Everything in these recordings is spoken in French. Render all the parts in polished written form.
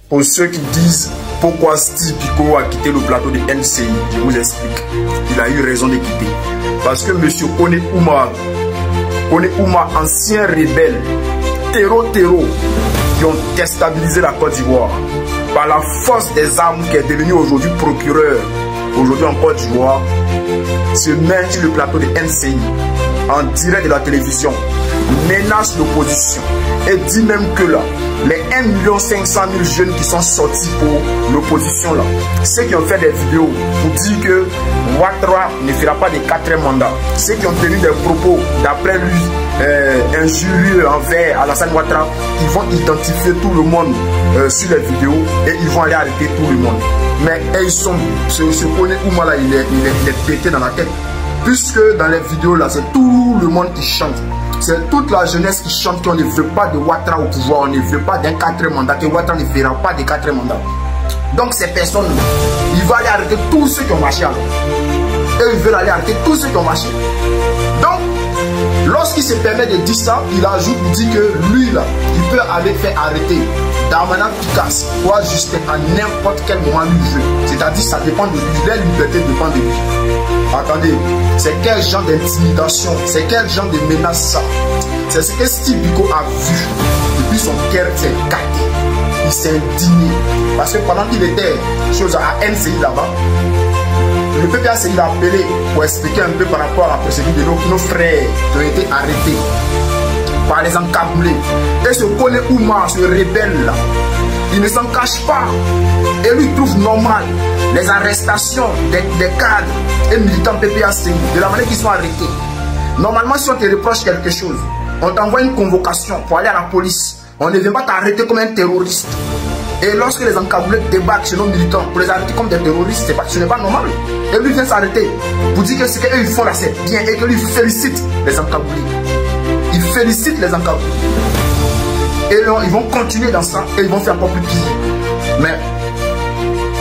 Pour ceux qui disent pourquoi Steve Biko a quitté le plateau de NCI, je vous explique. Il a eu raison de quitter. Parce que M. Kone Ouma, ancien rebelle, terreau, qui ont déstabilisé la Côte d'Ivoire, par la force des armes qui est devenu aujourd'hui procureur, aujourd'hui en Côte d'Ivoire, se met sur le plateau de NCI, en direct de la télévision, menace l'opposition et dit même que là, les 1 500 000 jeunes qui sont sortis pour l'opposition là, ceux qui ont fait des vidéos pour dire que Ouattara ne fera pas de 4e mandat, ceux qui ont tenu des propos d'après lui injurieux envers Alassane Ouattara, ils vont identifier tout le monde sur les vidéos et ils vont aller arrêter tout le monde. Mais ils sont, ce Kone Ouma là, il est pété dans la tête. Puisque dans les vidéos là, c'est tout le monde qui chante. C'est toute la jeunesse qui chante qu'on ne veut pas de Ouattara au pouvoir, on ne veut pas d'un 4e mandat, que Ouattara ne fera pas de 4e mandat. Donc ces personnes, ils vont aller arrêter tous ceux qui ont marché alors. Et ils veulent aller arrêter tous ceux qui ont marché. Donc, lorsqu'il se permet de dire ça, il ajoute pour dire que lui là, il peut aller faire arrêter Darmanin Picasse ou Justin à n'importe quel moment lui veut. C'est-à-dire ça dépend de lui, la liberté dépend de lui. Attendez, c'est quel genre d'intimidation, c'est quel genre de menace ça? C'est ce que Steve Biko a vu. Depuis son cœur s'est gâté. Il s'est indigné. Parce que pendant qu'il était à NCI là-bas, le PPACI l'a appelé pour expliquer un peu par rapport à la procédure de nos frères qui ont été arrêtés par les encablés. Et ce Kone Ouma, ce rebelle là, il ne s'en cache pas. Et lui trouve normal les arrestations des cadres et militants PPACI, de la manière qu'ils sont arrêtés. Normalement, si on te reproche quelque chose, on t'envoie une convocation pour aller à la police. On ne vient pas t'arrêter comme un terroriste. Et lorsque les encablés débarquent chez nos militants pour les arrêter comme des terroristes, ce n'est pas normal. Et lui vient s'arrêter pour dire que ce qu'eux ils font là c'est bien et que lui félicite les encablés. Il félicite les encablés. Et là, ils vont continuer dans ça et ils vont faire encore plus pire. Mais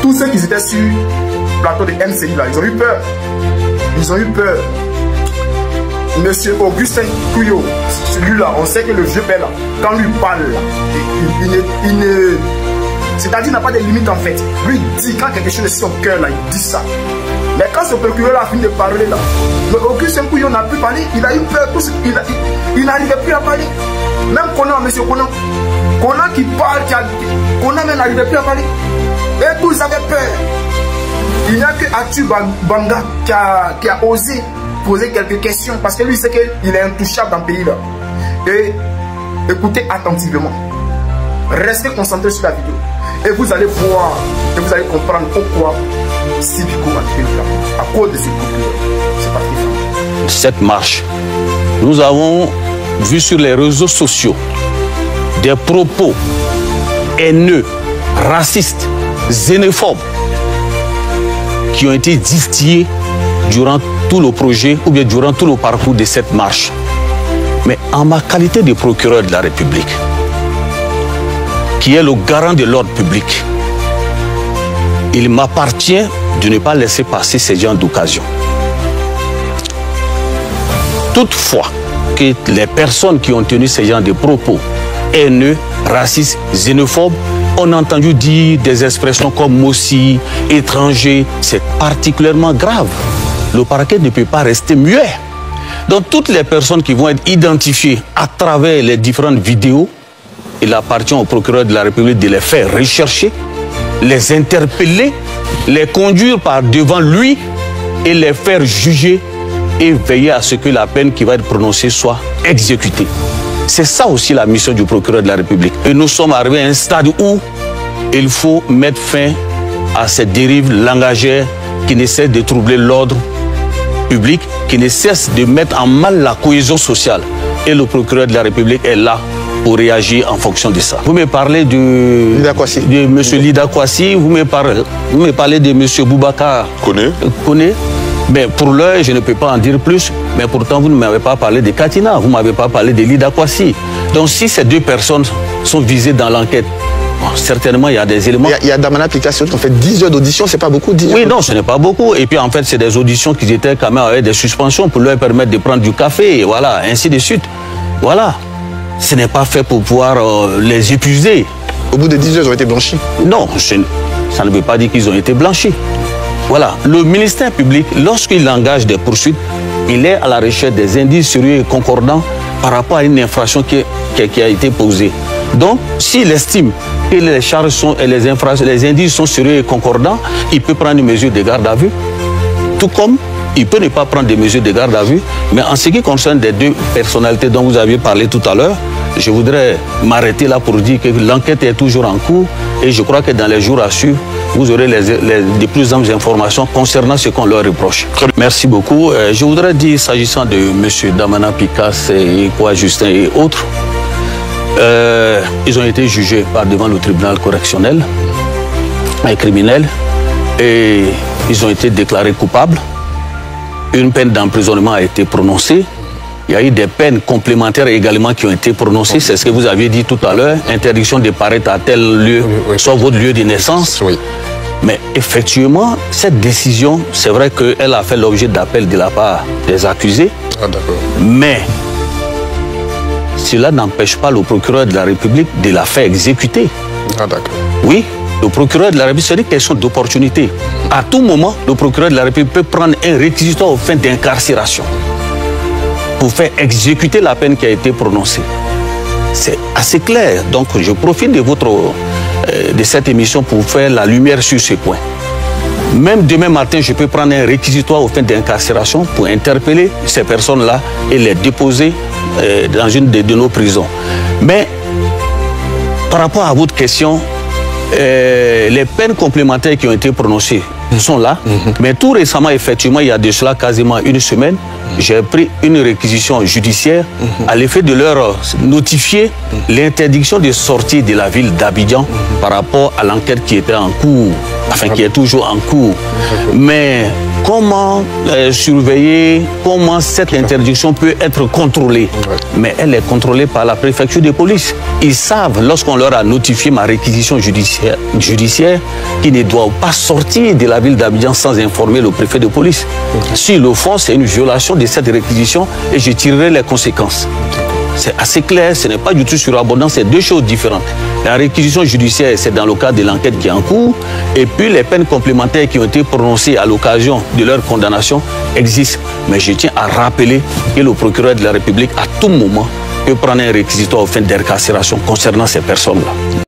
tous ceux qui étaient sur le plateau de NCI là, ils ont eu peur. Ils ont eu peur. Monsieur Augustin Couillot, celui-là, on sait que le vieux père là, quand lui parle, c'est-à-dire il n'a pas de limite en fait. Lui il dit quand quelque chose est sur son cœur là, il dit ça. Mais quand ce procureur a fini de parler là, le Augustin Couillot n'a plus parlé, il a eu peur, il n'arrivait plus à parler. Même Conan, monsieur Conan qui parle, Conan même n'arrivait plus à parler. Et tous avaient peur. Il n'y a que Atu Banga qui a osé poser quelques questions parce que lui sait qu'il est intouchable dans le pays là. Et écoutez attentivement. Restez concentrés sur la vidéo. Et vous allez voir, et vous allez comprendre pourquoi Steve Biko a fait là. À cause de ce procureur. C'est parti. Cette marche, nous avons vu sur les réseaux sociaux des propos haineux, racistes, xénophobes qui ont été distillés durant tout le projet ou bien durant tout le parcours de cette marche. Mais en ma qualité de procureur de la République, qui est le garant de l'ordre public, il m'appartient de ne pas laisser passer ces genres d'occasion. Toutefois, que les personnes qui ont tenu ces genres de propos haineux, racistes, xénophobes, on a entendu dire des expressions comme Mossi, étranger, c'est particulièrement grave. Le parquet ne peut pas rester muet. Donc toutes les personnes qui vont être identifiées à travers les différentes vidéos, il appartient au procureur de la République de les faire rechercher, les interpeller, les conduire par devant lui et les faire juger et veiller à ce que la peine qui va être prononcée soit exécutée. C'est ça aussi la mission du procureur de la République. Et nous sommes arrivés à un stade où il faut mettre fin à cette dérive langagière qui ne cesse de troubler l'ordre public, qui ne cesse de mettre en mal la cohésion sociale. Et le procureur de la République est là pour réagir en fonction de ça. Vous me parlez de M. Lida Kwasi, vous me parlez de M. Boubacar Koné. Mais pour l'heure, je ne peux pas en dire plus. Mais pourtant, vous ne m'avez pas parlé de Katina, vous ne m'avez pas parlé de Lida Kwasi. Donc si ces deux personnes sont visées dans l'enquête, bon, certainement il y a des éléments. Il y a Darmanin Picasso qui ont fait 10 heures d'audition, c'est pas beaucoup 10 heures. Oui, non, ce n'est pas beaucoup. Et puis en fait, c'est des auditions qui étaient quand même avec des suspensions pour leur permettre de prendre du café, et voilà, ainsi de suite. Voilà. Ce n'est pas fait pour pouvoir les épuiser. Au bout de 10 heures, ils ont été blanchis. Non, ça ne veut pas dire qu'ils ont été blanchis. Voilà, le ministère public, lorsqu'il engage des poursuites, il est à la recherche des indices sérieux et concordants par rapport à une infraction qui a été posée. Donc, s'il estime que les charges sont, et les indices sont sérieux et concordants, il peut prendre une mesure de garde à vue. Tout comme il peut ne pas prendre des mesures de garde à vue. Mais en ce qui concerne les deux personnalités dont vous aviez parlé tout à l'heure, je voudrais m'arrêter là pour dire que l'enquête est toujours en cours et je crois que dans les jours à suivre, vous aurez de plus amples informations concernant ce qu'on leur reproche. Merci beaucoup. Je voudrais dire, s'agissant de M. Damana Picasse et quoi, Justin et autres, ils ont été jugés devant le tribunal correctionnel et criminel et ils ont été déclarés coupables. Une peine d'emprisonnement a été prononcée. Il y a eu des peines complémentaires également qui ont été prononcées. C'est ce que vous aviez dit tout à l'heure. Interdiction de paraître à tel lieu, soit votre lieu de naissance. Oui. Mais effectivement, cette décision, c'est vrai qu'elle a fait l'objet d'appels de la part des accusés. Ah, d'accord. Mais cela n'empêche pas le procureur de la République de la faire exécuter. Ah, d'accord. Oui, le procureur de la République, c'est une question d'opportunité. À tout moment, le procureur de la République peut prendre un réquisitoire aux fins d'incarcération pour faire exécuter la peine qui a été prononcée. C'est assez clair. Donc, je profite de cette émission pour faire la lumière sur ce point. Même demain matin, je peux prendre un réquisitoire aux fins d'incarcération pour interpeller ces personnes-là et les déposer dans une de nos prisons. Mais, par rapport à votre question, les peines complémentaires qui ont été prononcées sont là. Mais tout récemment, effectivement, il y a de cela quasiment une semaine, j'ai pris une réquisition judiciaire à l'effet de leur notifier l'interdiction de sortie de la ville d'Abidjan par rapport à l'enquête qui était en cours, enfin qui est toujours en cours. Mais comment surveiller, comment cette interdiction peut être contrôlée? Mais elle est contrôlée par la préfecture de police. Ils savent, lorsqu'on leur a notifié ma réquisition judiciaire qu'ils ne doivent pas sortir de la ville d'Abidjan sans informer le préfet de police. S'ils le font, c'est une violation de cette réquisition et je tirerai les conséquences. C'est assez clair, ce n'est pas du tout surabondant, c'est deux choses différentes. La réquisition judiciaire, c'est dans le cadre de l'enquête qui est en cours, et puis les peines complémentaires qui ont été prononcées à l'occasion de leur condamnation existent. Mais je tiens à rappeler que le procureur de la République, à tout moment, peut prendre un réquisitoire aux fins d'incarcération concernant ces personnes-là.